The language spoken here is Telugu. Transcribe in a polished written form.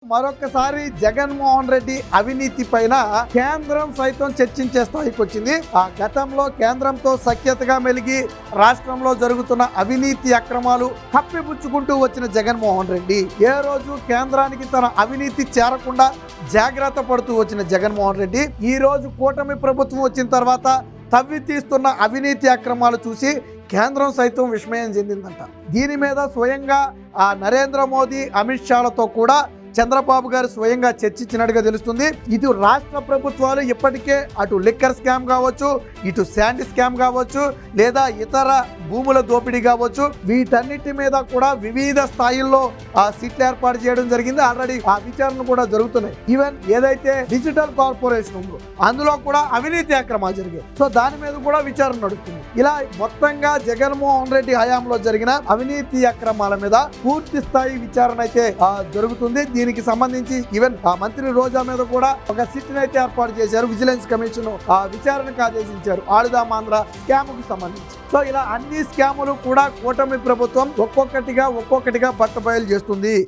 మరొకసారి జగన్మోహన్ రెడ్డి అవినీతి పైన కేంద్రం సైతం చర్చించే స్థాయికి వచ్చింది. ఆ గతంలో కేంద్రంతో సఖ్యతగా మెలిగి రాష్ట్రంలో జరుగుతున్న అవినీతి అక్రమాలు కప్పిపుచ్చుకుంటూ వచ్చిన జగన్మోహన్ రెడ్డి ఏ రోజు కేంద్రానికి తన అవినీతి చేరకుండా జాగ్రత్త పడుతూ వచ్చిన జగన్మోహన్ రెడ్డి ఈ రోజు కూటమి ప్రభుత్వం వచ్చిన తర్వాత తవ్వి తీస్తున్న అవినీతి అక్రమాలు చూసి కేంద్రం సైతం విస్మయం చెందిందంట. దీని మీద స్వయంగా నరేంద్ర మోదీ అమిత్ షాలతో కూడా చంద్రబాబు గారు స్వయంగా చర్చించినట్టుగా తెలుస్తుంది. ఇది రాష్ట్ర ప్రభుత్వాలు ఇప్పటికే అటు లిక్కర్ స్కామ్ కావచ్చు, ఇటు శాండ్ స్కామ్ కావచ్చు, లేదా ఇతర భూముల దోపిడీ కావచ్చు, వీటన్నిటి మీద కూడా వివిధ స్థాయిల్లో సిట్లు ఏర్పాటు చేయడం జరిగింది. ఆల్రెడీ ఆ విచారణ కూడా జరుగుతున్నాయి. ఈవెన్ ఏదైతే డిజిటల్ కార్పొరేషన్ ఉందో అందులో కూడా అవినీతి అక్రమాలు జరిగాయి. సో దాని మీద కూడా విచారణ నడుస్తుంది. ఇలా మొత్తంగా జగన్మోహన్ రెడ్డి హయాంలో జరిగిన అవినీతి అక్రమాల మీద పూర్తి స్థాయి విచారణ అయితే జరుగుతుంది. దీనికి సంబంధించి ఈవెన్ మంత్రి రోజా మీద కూడా ఒక సిట్ అయితే ఏర్పాటు చేశారు. విజిలెన్స్ కమిషన్ విచారణకు ఆదేశించారు ఆడుదామాంధ్ర స్కామ్ కు సంబంధించి. సో ఇలా అన్ని స్కాములు కూడా కూటమి ప్రభుత్వం ఒక్కొక్కటిగా బట్టబయలు చేస్తుంది.